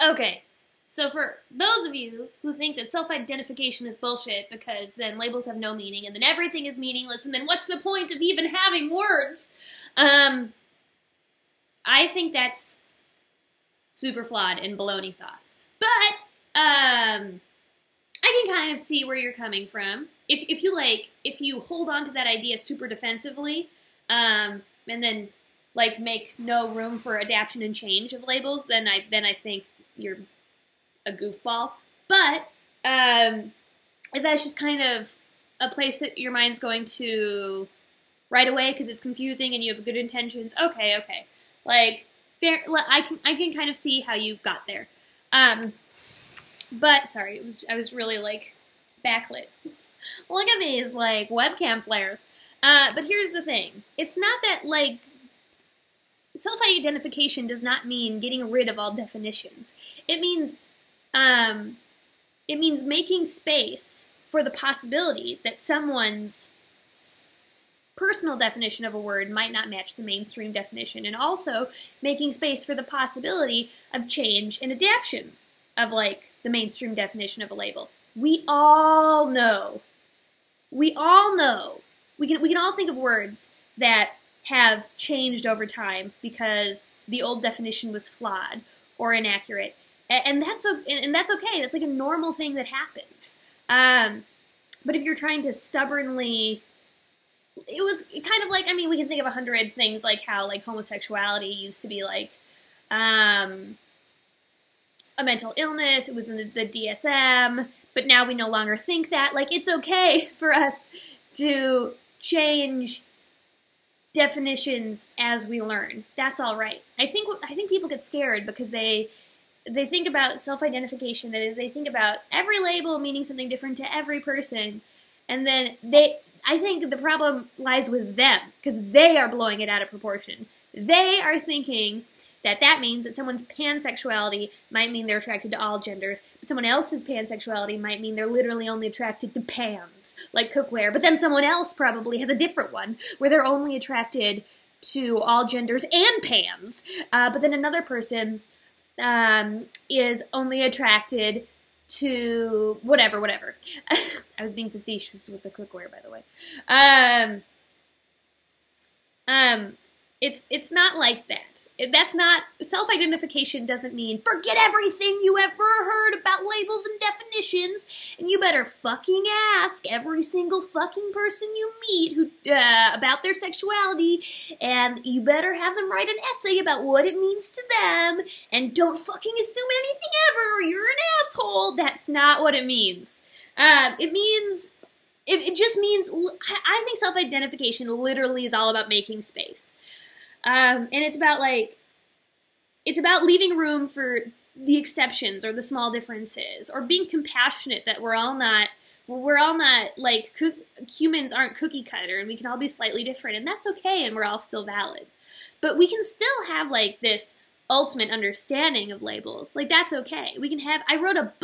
Okay, so for those of you who think that self-identification is bullshit because then labels have no meaning and then everything is meaningless and then what's the point of even having words? I think that's super flawed and bologna sauce. But, I can kind of see where you're coming from. If you hold on to that idea super defensively, and then, like, make no room for adaptation and change of labels, then I think you're a goofball. But, if that's just kind of a place that your mind's going to right away because it's confusing and you have good intentions, okay. Like, I can kind of see how you got there. But, sorry, I was really, like, backlit. Look at these, like, webcam flares. But here's the thing. It's not that, like, self-identification does not mean getting rid of all definitions. It means making space for the possibility that someone's personal definition of a word might not match the mainstream definition, and also making space for the possibility of change and adaptation of, like, the mainstream definition of a label. We all know. We can all think of words that have changed over time because the old definition was flawed or inaccurate, and that's okay. That's like a normal thing that happens. But if you're trying to stubbornly, it was kind of like, I mean, we can think of 100 things, like how, like, homosexuality used to be like a mental illness. It was in the DSM, but now we no longer think that. Like, it's okay for us to change definitions as we learn. That's all right. I think people get scared because they think about self-identification, they think about every label meaning something different to every person, and then I think the problem lies with them, because they are blowing it out of proportion. They are thinking that means that someone's pansexuality might mean they're attracted to all genders, but someone else's pansexuality might mean they're literally only attracted to pans, like cookware, but then someone else probably has a different one, where they're only attracted to all genders and pans, but then another person is only attracted to whatever. I was being facetious with the cookware, by the way. It's not like that. That's not, self-identification doesn't mean forget everything you ever heard about labels and definitions, and you better fucking ask every single fucking person you meet who about their sexuality, and you better have them write an essay about what it means to them, and don't fucking assume anything ever, or you're an asshole. That's not what it means. It just means, I think self-identification literally is all about making space. And it's about leaving room for the exceptions or the small differences, or being compassionate that we're all not like, humans aren't cookie cutter, and we can all be slightly different, and that's okay, and we're all still valid. But we can still have, like, this ultimate understanding of labels. Like, that's okay. We can have,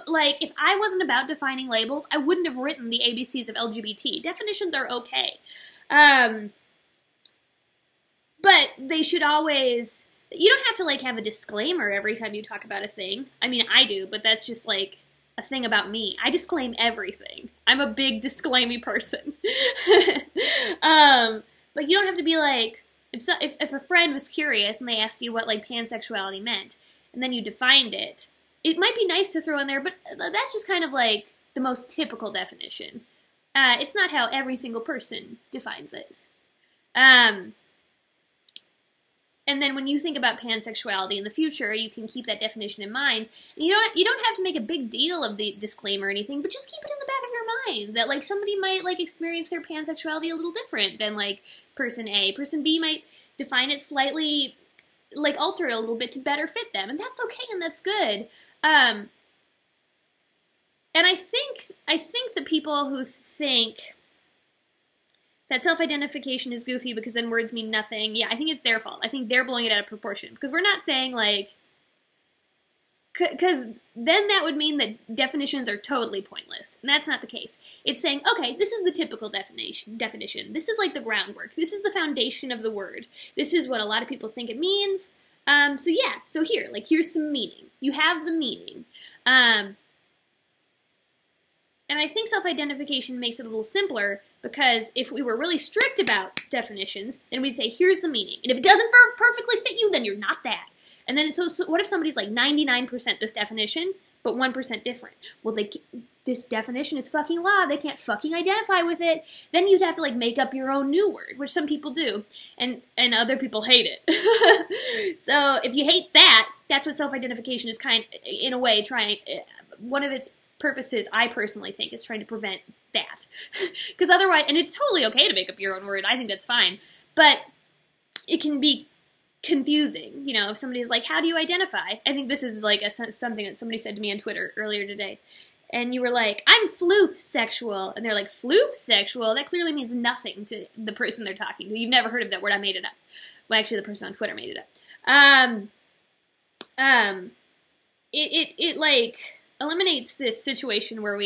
like, if I wasn't about defining labels, I wouldn't have written the ABCs of LGBT. Definitions are okay. But they should always, you don't have to, like, have a disclaimer every time you talk about a thing. I mean, I do, but that's just, like, a thing about me. I disclaim everything. I'm a big disclaimy person. But you don't have to be like, if a friend was curious and they asked you what, like, pansexuality meant, and then you defined it, it might be nice to throw in there, but that's just kind of, like, the most typical definition. It's not how every single person defines it. And then when you think about pansexuality in the future, you can keep that definition in mind. And you don't have to make a big deal of the disclaimer or anything, but just keep it in the back of your mind that, like, somebody might, like, experience their pansexuality a little different than, like, person A. Person B might define it slightly, like, alter it a little bit to better fit them, and that's okay, and that's good. And I think the people who think that self-identification is goofy because then words mean nothing, yeah, I think it's their fault. I think they're blowing it out of proportion. Because we're not saying, like, because then that would mean that definitions are totally pointless. And that's not the case. It's saying, okay, this is the typical definition. This is, like, the groundwork. This is the foundation of the word. This is what a lot of people think it means. So yeah, so here, like, here's some meaning. You have the meaning. And I think self-identification makes it a little simpler, because if we were really strict about definitions, then we'd say, here's the meaning. And if it doesn't perfectly fit you, then you're not that. And then, so what if somebody's like 99% this definition, but 1% different? Well, this definition is fucking law. They can't fucking identify with it. Then you'd have to, like, make up your own new word, which some people do, and other people hate it. So if you hate that, that's what self-identification is in a way, one of its purposes, I personally think, is trying to prevent that. Because otherwise, and it's totally okay to make up your own word, I think that's fine, but it can be confusing, you know, if somebody's like, how do you identify? I think this is like something that somebody said to me on Twitter earlier today, and you were like, I'm floof sexual, and they're like, floof sexual? That clearly means nothing to the person they're talking to. You've never heard of that word. I made it up. Well, actually, the person on Twitter made it up. It like eliminates this situation where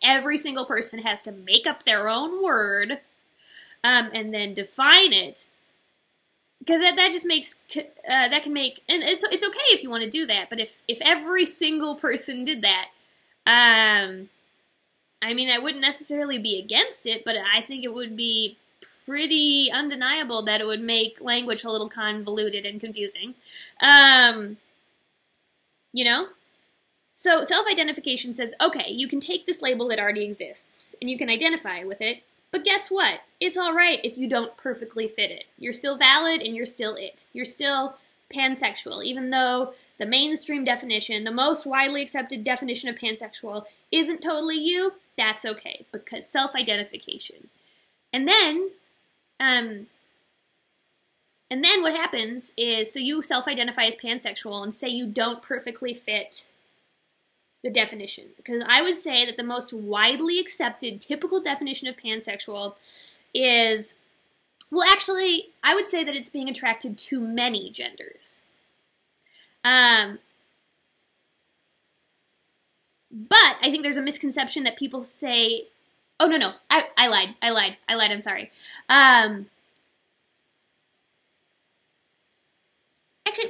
every single person has to make up their own word, and then define it, because that just makes, that can make, and it's okay if you want to do that, but if every single person did that, I mean, I wouldn't necessarily be against it, but I think it would be pretty undeniable that it would make language a little convoluted and confusing, you know? So self-identification says, okay, you can take this label that already exists, and you can identify with it, but guess what? It's alright if you don't perfectly fit it. You're still valid, and you're still it. You're still pansexual, even though the mainstream definition, the most widely accepted definition of pansexual, isn't totally you. That's okay, because self-identification. And then what happens is, so you self-identify as pansexual and say you don't perfectly fit the definition, because I would say that the most widely accepted typical definition of pansexual is, well, actually, I would say that it's being attracted to many genders. But I think there's a misconception that people say, oh, no, I lied, I'm sorry. Actually,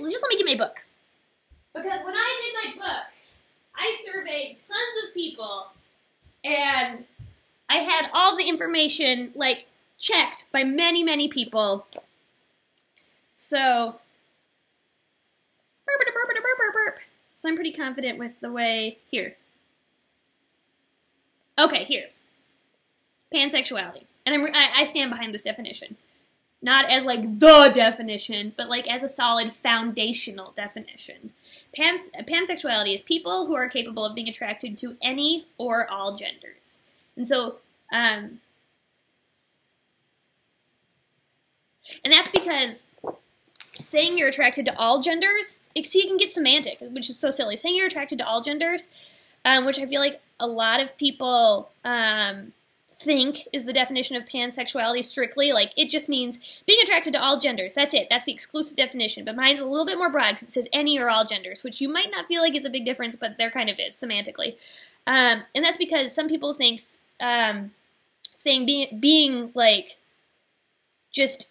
just let me get my book. Because when I did my book, I surveyed tons of people, and I had all the information, like, checked by many, many people. So, so I'm pretty confident with the way, here. Okay, here. Pansexuality. And I stand behind this definition. Not as, like, the definition, but, like, as a solid foundational definition. Pansexuality is people who are capable of being attracted to any or all genders. And so, and that's because saying you're attracted to all genders, it can get semantic, which is so silly. Saying you're attracted to all genders, which I feel like a lot of people think is the definition of pansexuality strictly. Like, it just means being attracted to all genders. That's it. That's the exclusive definition. But mine's a little bit more broad because it says any or all genders, which you might not feel like is a big difference, but there kind of is semantically. And that's because some people think saying being like just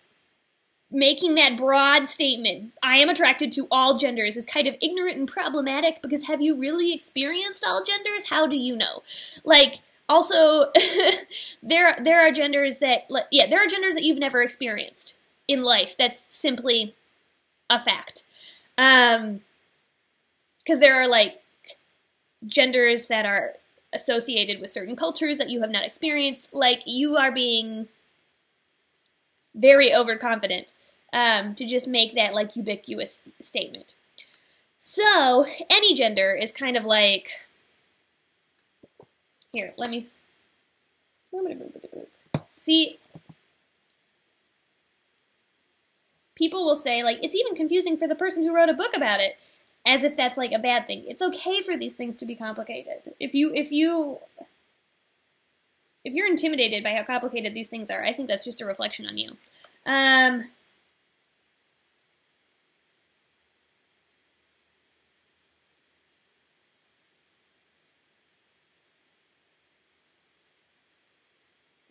making that broad statement, I am attracted to all genders, is kind of ignorant and problematic, because have you really experienced all genders? How do you know? Like, also, there are genders that, yeah, there are genders that you've never experienced in life. That's simply a fact. Because there are, like, genders that are associated with certain cultures that you have not experienced. Like, you are being very overconfident to just make that, like, ubiquitous statement. So, any gender is kind of like, here, let me see. People will say, like, it's even confusing for the person who wrote a book about it, as if that's, like, a bad thing. It's okay for these things to be complicated. If you're intimidated by how complicated these things are, I think that's just a reflection on you.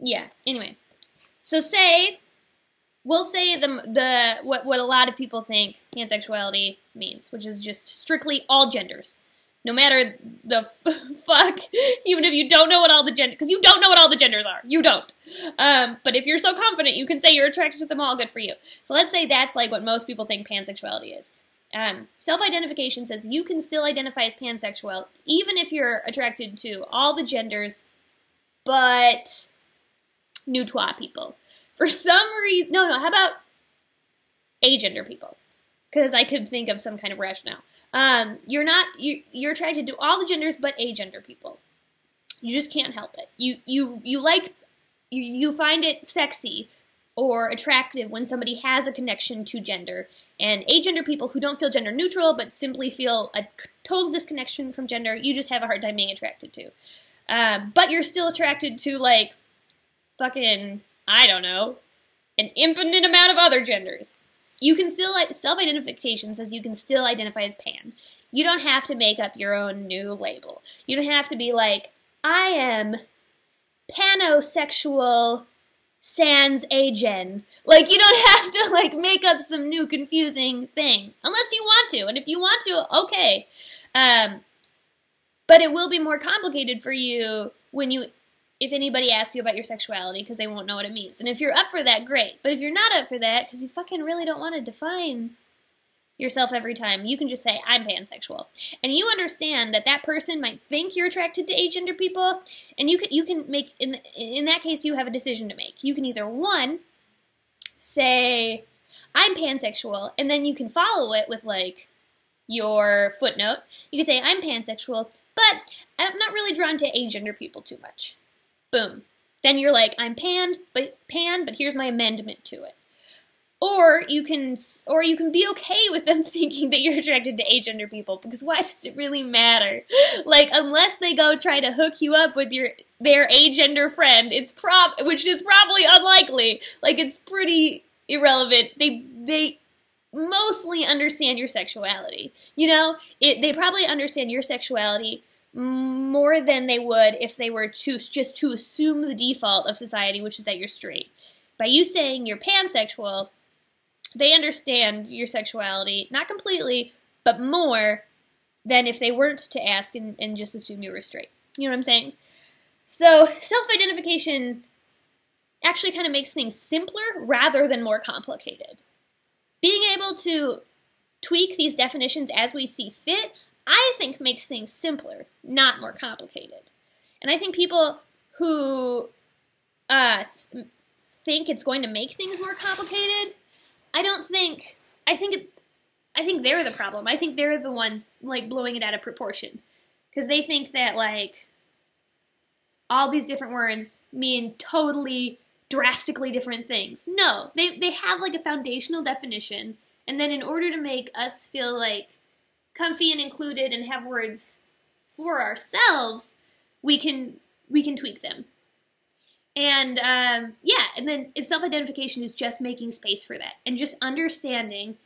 Yeah, anyway. So say we'll say what a lot of people think pansexuality means, which is just strictly all genders. No matter the fuck, even if you don't know what all the genders, because you don't know what all the genders are. You don't. But if you're so confident you can say you're attracted to them all, good for you. So let's say that's like what most people think pansexuality is. Self-identification says you can still identify as pansexual, even if you're attracted to all the genders, but neutwa people. For some reason, no, how about agender people? Because I could think of some kind of rationale. You're attracted to all the genders but agender people. You just can't help it. You find it sexy or attractive when somebody has a connection to gender. And agender people who don't feel gender neutral but simply feel a total disconnection from gender, you just have a hard time being attracted to. But you're still attracted to, like, fucking, I don't know, an infinite amount of other genders. You can still, self-identification says you can still identify as pan. You don't have to make up your own new label. You don't have to be like, I am panosexual sans agen. Like, you don't have to, like, make up some new confusing thing. Unless you want to. And if you want to, okay. But it will be more complicated for you if anybody asks you about your sexuality, because they won't know what it means. And if you're up for that, great. But if you're not up for that, because you fucking really don't want to define yourself every time, you can just say, I'm pansexual. And you understand that that person might think you're attracted to agender people, and you can make, in that case, you have a decision to make. You can either, one, say, I'm pansexual, and then you can follow it with, like, your footnote. You can say, I'm pansexual, but I'm not really drawn to agender people too much. Boom. Then you're like, I'm pan, but here's my amendment to it. Or you can be okay with them thinking that you're attracted to agender people, because why does it really matter? Like, unless they go try to hook you up with their agender friend, which is probably unlikely. Like, it's pretty irrelevant. They mostly understand your sexuality. You know, they probably understand your sexuality more than they would if they were just to assume the default of society, which is that you're straight. By you saying you're pansexual, they understand your sexuality, not completely, but more than if they weren't to ask and just assume you were straight. You know what I'm saying? So self-identification actually kind of makes things simpler rather than more complicated. Being able to tweak these definitions as we see fit, I think makes things simpler, not more complicated. And I think people who think it's going to make things more complicated, I think they're the problem. I think they're the ones, like, blowing it out of proportion. Because they think that, like, all these different words mean totally, drastically different things. No, they have, like, a foundational definition, and then in order to make us feel, like, comfy and included and have words for ourselves, we can tweak them. And, yeah, and then self-identification is just making space for that, and just understanding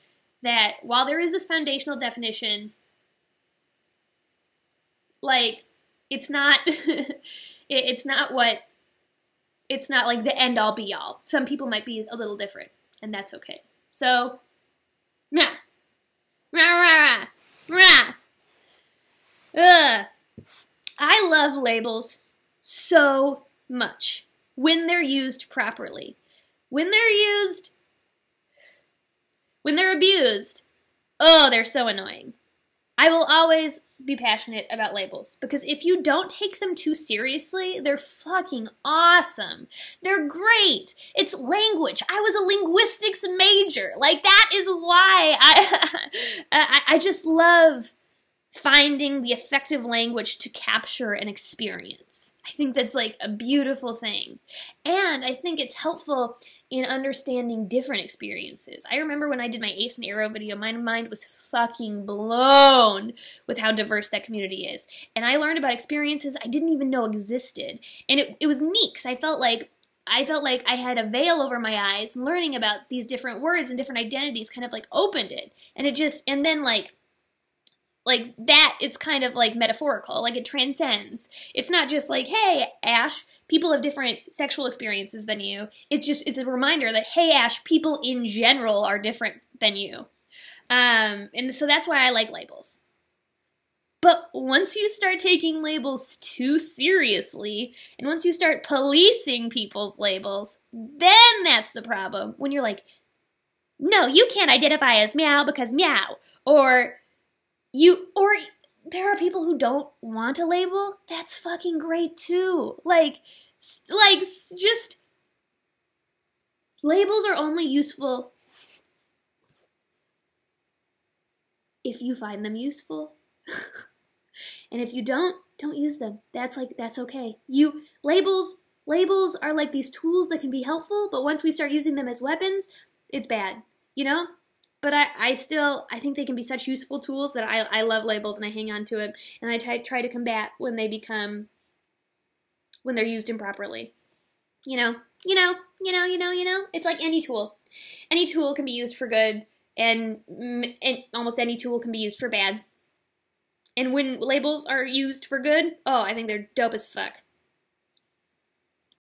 that while there is this foundational definition, like, it's not, it's not like the end-all be-all. Some people might be a little different, and that's okay. So, yeah. Rah, rah, rah. Rah. Ugh. I love labels so much when they're used properly. When they're abused, oh, they're so annoying. I will always be passionate about labels, because if you don't take them too seriously, they're fucking awesome. They're great. It's language. I was a linguistics major. Like, that is why I just love finding the effective language to capture an experience. I think that's, like, a beautiful thing. And I think it's helpful in understanding different experiences. I remember when I did my Ace and Arrow video, my mind was fucking blown with how diverse that community is. And I learned about experiences I didn't even know existed. And it was neat, because I felt like I had a veil over my eyes, and learning about these different words and different identities kind of, like, opened it. And then, like, like that, it's kind of like metaphorical, like it transcends. It's not just like, hey, Ash, people have different sexual experiences than you. It's a reminder that, hey, Ash, people in general are different than you. And so that's why I like labels. But once you start taking labels too seriously, and once you start policing people's labels, then that's the problem. When you're like, no, you can't identify as meow because meow, or there are people who don't want a label. That's fucking great too. Like, just labels are only useful if you find them useful. And if you don't use them. That's okay. Labels are like these tools that can be helpful, but once we start using them as weapons, it's bad, you know? But I think they can be such useful tools that I love labels and I hang on to it, and I try to combat when they're used improperly. You know? It's like any tool. Any tool can be used for good, and almost any tool can be used for bad. And when labels are used for good, oh, I think they're dope as fuck.